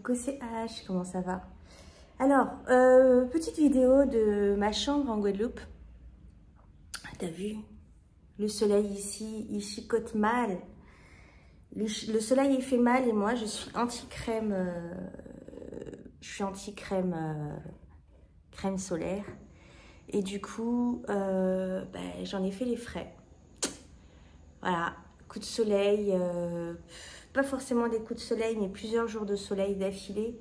Coucou, c'est H, comment ça va? Alors, petite vidéo de ma chambre en Guadeloupe. T'as vu? Le soleil ici, il chicote mal. Le soleil, il fait mal et moi, je suis anti-crème. Crème solaire. Et du coup, j'en ai fait les frais. Voilà, coup de soleil. Pas forcément des coups de soleil, mais plusieurs jours de soleil d'affilée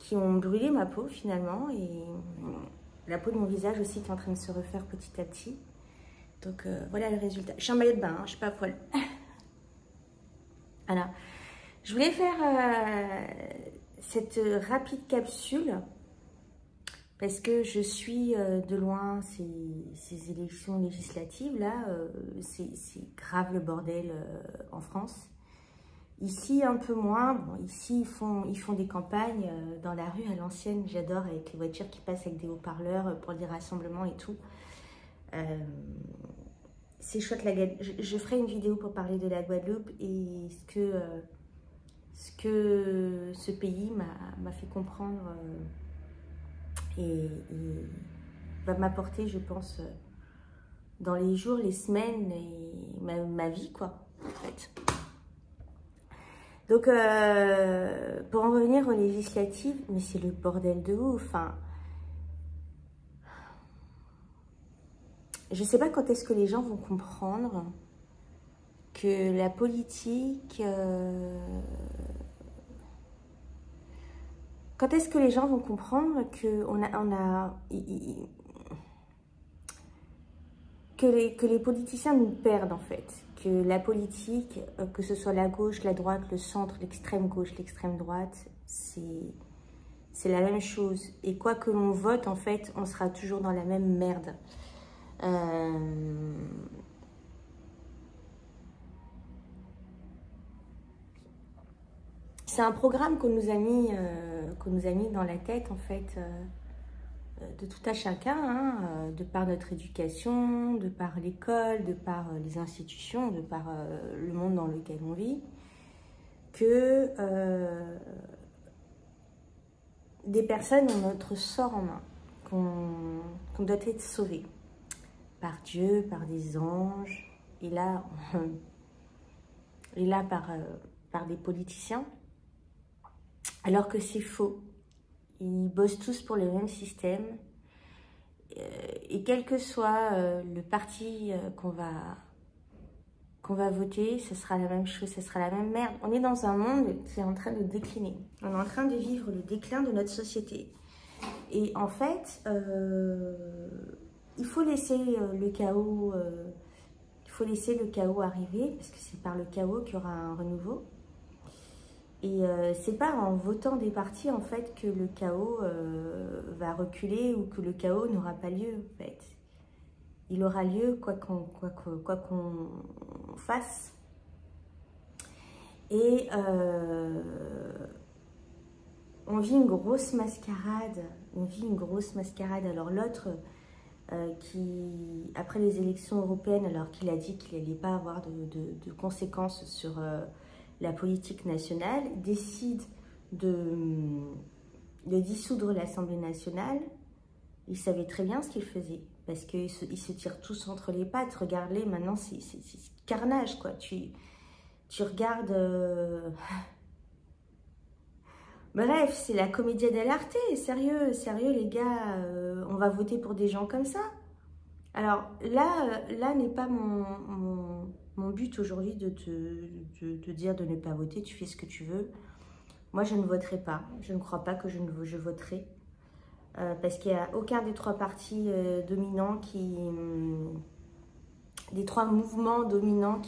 qui ont brûlé ma peau finalement, et la peau de mon visage aussi qui est en train de se refaire petit à petit. Donc voilà le résultat. Je suis en maillot de bain, hein, je suis pas à poil. Voilà. Je voulais faire cette rapide capsule parce que je suis de loin ces élections législatives là. C'est grave le bordel en France. Ici, un peu moins. Bon, ici, ils font des campagnes dans la rue à l'ancienne. J'adore, avec les voitures qui passent avec des haut-parleurs pour des rassemblements et tout. C'est chouette la Guadeloupe. Je ferai une vidéo pour parler de la Guadeloupe et ce que ce pays m'a fait comprendre et va m'apporter, je pense, dans les jours, les semaines et ma vie, quoi, en fait. Donc, pour en revenir aux législatives, mais c'est le bordel de ouf. Enfin, je ne sais pas quand est-ce que les gens vont comprendre que la politique... quand est-ce que les gens vont comprendre que que les politiciens nous perdent en fait, que la politique, que ce soit la gauche, la droite, le centre, l'extrême gauche, l'extrême droite, c'est la même chose. Et quoi que l'on vote, en fait, on sera toujours dans la même merde. C'est un programme qu'on nous a mis dans la tête, en fait, de tout à chacun, hein, de par notre éducation, de par l'école, de par les institutions, de par le monde dans lequel on vit, que des personnes ont notre sort en main, qu'on doit être sauvé par Dieu, par des anges, et là par des politiciens, alors que c'est faux. Ils bossent tous pour le même système. Et quel que soit le parti qu'on va voter, ce sera la même chose, ce sera la même merde. On est dans un monde qui est en train de décliner. On est en train de vivre le déclin de notre société. Et en fait, il faut laisser le chaos... il faut laisser le chaos arriver, parce que c'est par le chaos qu'il y aura un renouveau. Et c'est pas en votant des partis en fait que le chaos va reculer ou que le chaos n'aura pas lieu en fait. Il aura lieu quoi qu'on fasse. Et on vit une grosse mascarade. Alors l'autre qui, après les élections européennes, alors qu'il a dit qu'il n'allait pas avoir de conséquences sur... la politique nationale, décide de dissoudre l'Assemblée nationale. Il savait très bien ce qu'il faisait, parce qu'ils se tirent tous entre les pattes. Regarde-les, maintenant, c'est carnage, quoi. Tu regardes... Bref, c'est la commedia dell'arte. Sérieux, les gars, on va voter pour des gens comme ça. Alors, là n'est pas mon but aujourd'hui de te dire de ne pas voter, tu fais ce que tu veux. Moi, je ne voterai pas. Je ne crois pas que je voterai. Parce qu'il n'y a aucun des trois partis dominants des trois mouvements dominants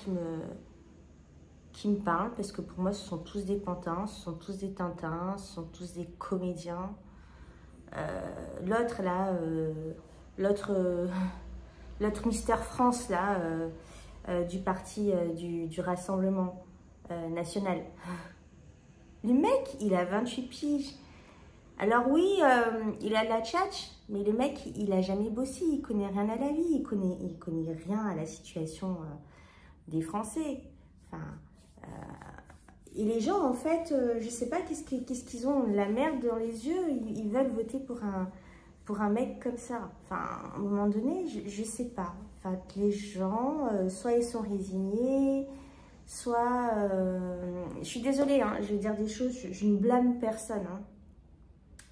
qui me parlent. Parce que pour moi, ce sont tous des pantins, ce sont tous des tintins, ce sont tous des comédiens. L'autre, là, l'autre Mister France, là... du parti du Rassemblement national. Le mec, il a 28 piges. Alors oui, il a de la tchatch, mais le mec, il a jamais bossé, il connaît rien à la vie, il connaît rien à la situation des Français. Enfin, Et les gens, en fait, je ne sais pas qu'est-ce qu'ils ont, la merde dans les yeux, ils veulent voter pour un mec comme ça. Enfin, à un moment donné, je ne sais pas. Enfin, les gens, soit ils sont résignés, soit... je suis désolée, hein, je vais dire des choses, je ne blâme personne. Hein.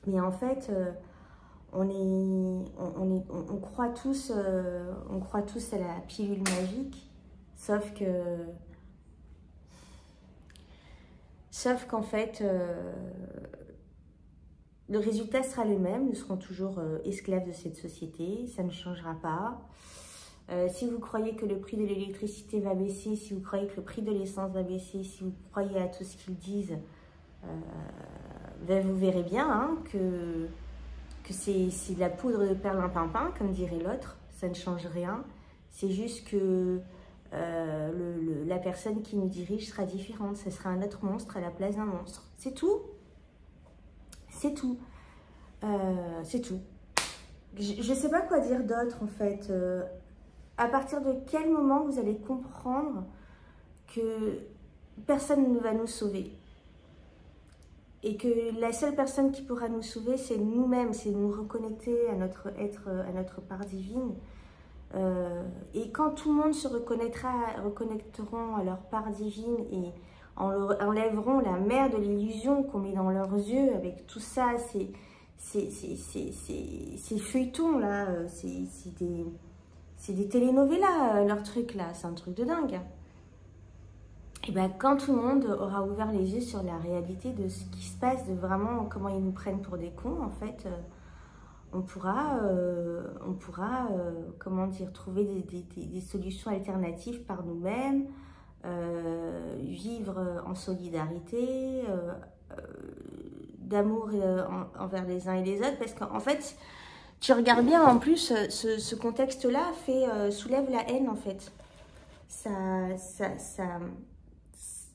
Mais en fait, on croit tous à la pilule magique, sauf qu'en fait, le résultat sera le même. Nous serons toujours esclaves de cette société, ça ne changera pas. Si vous croyez que le prix de l'électricité va baisser, si vous croyez que le prix de l'essence va baisser, si vous croyez à tout ce qu'ils disent, ben vous verrez bien hein, que c'est de la poudre de perlimpinpin, comme dirait l'autre. Ça ne change rien. C'est juste que la personne qui nous dirige sera différente. Ce sera un autre monstre à la place d'un monstre. C'est tout. C'est tout. C'est tout. Je ne sais pas quoi dire d'autre, en fait. À partir de quel moment vous allez comprendre que personne ne va nous sauver et que la seule personne qui pourra nous sauver, c'est nous-mêmes, c'est nous reconnecter à notre être, à notre part divine. Et quand tout le monde se reconnecteront à leur part divine et enlèveront la mer de l'illusion qu'on met dans leurs yeux avec tout ça, ces feuilletons là, c'est des telenovelas, leur truc là, c'est un truc de dingue. Et bien quand tout le monde aura ouvert les yeux sur la réalité de ce qui se passe, de vraiment comment ils nous prennent pour des cons, en fait, on pourra comment dire, trouver des solutions alternatives par nous-mêmes, vivre en solidarité, d'amour envers les uns et les autres, parce qu'en fait, tu regardes bien, en plus, ce contexte-là soulève la haine, en fait. Ça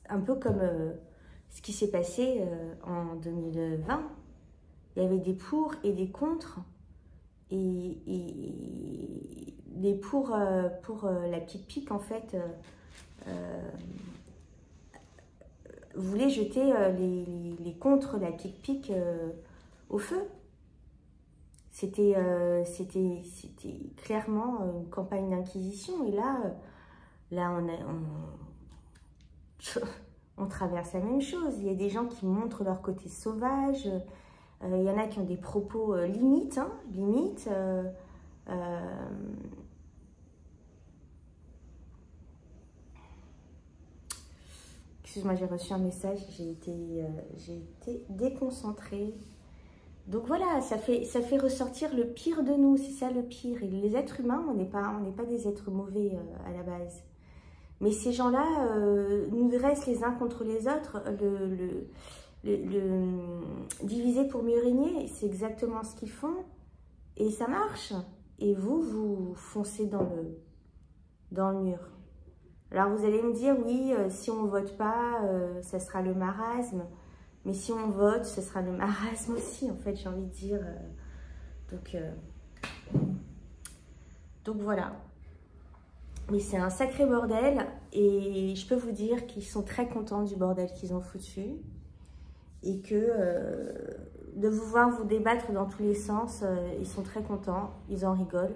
un peu comme ce qui s'est passé en 2020. Il y avait des pour et des contre. Et les pour la petite pique, en fait, voulaient jeter les contre la petite pique au feu. C'était clairement une campagne d'inquisition. Et là on traverse la même chose. Il y a des gens qui montrent leur côté sauvage. Il y en a qui ont des propos limites. Hein, limites. Excuse-moi, j'ai reçu un message. J'ai été déconcentrée. Donc voilà, ça fait ressortir le pire de nous. C'est ça le pire. Et les êtres humains, on n'est pas des êtres mauvais à la base. Mais ces gens-là nous dressent les uns contre les autres, diviser pour mieux régner, c'est exactement ce qu'ils font. Et ça marche. Et vous foncez dans le mur. Alors vous allez me dire, oui, si on ne vote pas, ça sera le marasme. Mais si on vote, ce sera le marasme aussi, en fait, j'ai envie de dire. Donc voilà. Mais c'est un sacré bordel et je peux vous dire qu'ils sont très contents du bordel qu'ils ont foutu et que de vous voir vous débattre dans tous les sens, ils sont très contents, ils en rigolent.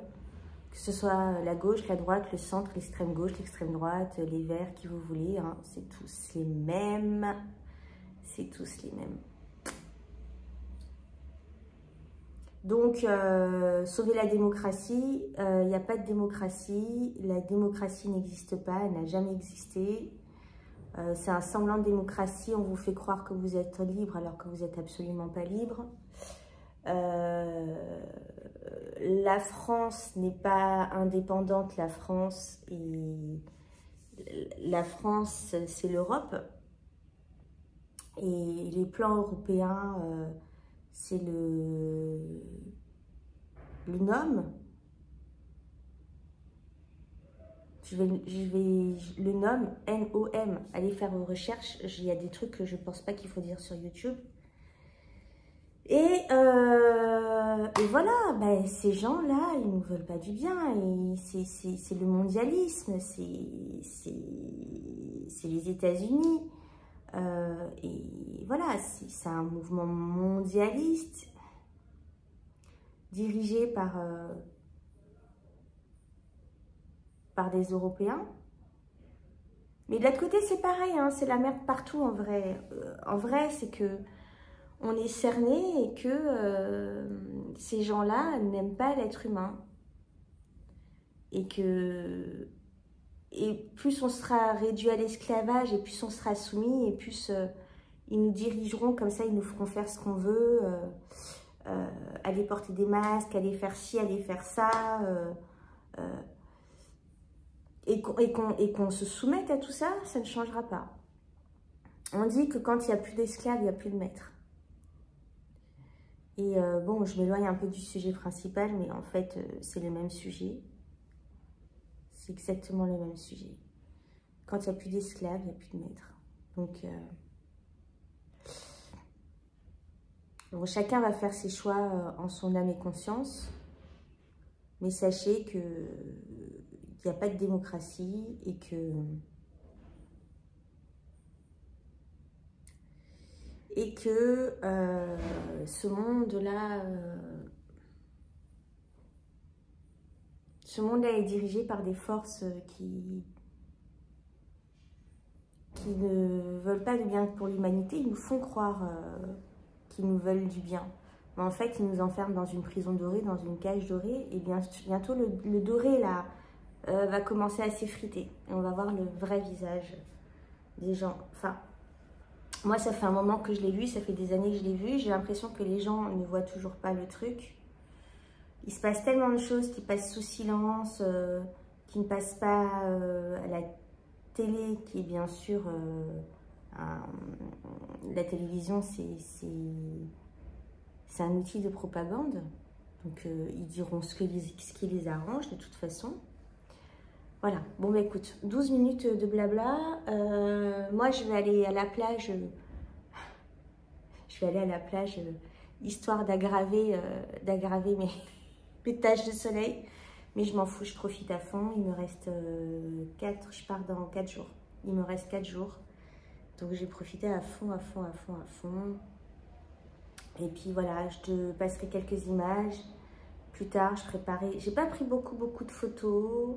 Que ce soit la gauche, la droite, le centre, l'extrême gauche, l'extrême droite, les verts, qui vous voulez, hein, c'est tous les mêmes. C'est tous les mêmes. Donc, sauver la démocratie, il n'y a pas de démocratie. La démocratie n'existe pas, elle n'a jamais existé. C'est un semblant de démocratie, on vous fait croire que vous êtes libre alors que vous n'êtes absolument pas libre. La France n'est pas indépendante, la France, c'est l'Europe. Et les plans européens, c'est le NOM. Le NOM, N-O-M. Allez faire vos recherches. Il y a des trucs que je ne pense pas qu'il faut dire sur YouTube. Et voilà, ben, ces gens-là, ils ne nous veulent pas du bien. C'est le mondialisme, c'est les États-Unis. Et voilà, c'est un mouvement mondialiste dirigé par des Européens. Mais de l'autre côté, c'est pareil, hein, c'est la merde partout en vrai. En vrai, c'est que on est cerné et que ces gens-là n'aiment pas l'être humain. Et plus on sera réduit à l'esclavage et plus on sera soumis et plus ils nous dirigeront comme ça, ils nous feront faire ce qu'on veut, aller porter des masques, aller faire ci, aller faire ça, et qu'on se soumette à tout ça, ça ne changera pas. On dit que quand il n'y a plus d'esclaves, il n'y a plus de maîtres. Et bon, je m'éloigne un peu du sujet principal, mais en fait, c'est le même sujet. C'est exactement le même sujet. Quand il n'y a plus d'esclaves, il n'y a plus de maîtres. Donc, bon, chacun va faire ses choix en son âme et conscience. Mais sachez qu'il n'y a pas de démocratie et que ce monde-là est dirigé par des forces qui ne veulent pas de bien pour l'humanité. Ils nous font croire qu'ils nous veulent du bien. Mais en fait, ils nous enferment dans une prison dorée, dans une cage dorée. Et bientôt, le doré, là, va commencer à s'effriter. Et on va voir le vrai visage des gens. Enfin, moi, ça fait un moment que je l'ai lu, ça fait des années que je l'ai vu. J'ai l'impression que les gens ne voient toujours pas le truc. Il se passe tellement de choses qui passent sous silence, qui ne passent pas à la télé, qui est bien sûr... la télévision, c'est un outil de propagande. Donc, ils diront ce qui les arrange, de toute façon. Voilà. Bon, bah écoute, 12 minutes de blabla. Moi, je vais aller à la plage. Je vais aller à la plage, histoire d'aggraver mes taches de soleil. Mais je m'en fous, je profite à fond. Il me reste 4, je pars dans 4 jours. Il me reste 4 jours. Donc j'ai profité à fond, à fond, à fond, à fond. Et puis voilà, je te passerai quelques images. Plus tard, je préparais. J'ai pas pris beaucoup de photos.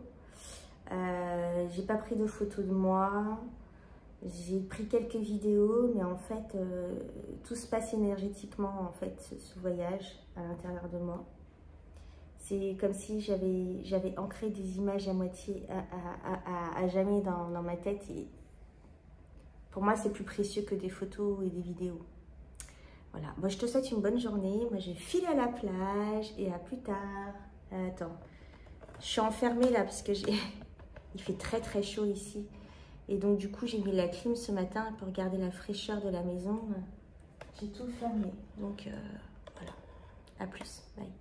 J'ai pas pris de photos de moi. J'ai pris quelques vidéos, mais en fait, tout se passe énergétiquement, en fait, ce voyage à l'intérieur de moi. C'est comme si j'avais ancré des images à moitié, à jamais dans ma tête. Et pour moi, c'est plus précieux que des photos et des vidéos. Voilà. Moi, je te souhaite une bonne journée. Moi, je file à la plage et à plus tard. Attends. Je suis enfermée là parce que il fait très chaud ici. Et donc, du coup, j'ai mis la clim ce matin pour garder la fraîcheur de la maison. J'ai tout fermé. Donc, voilà. À plus. Bye.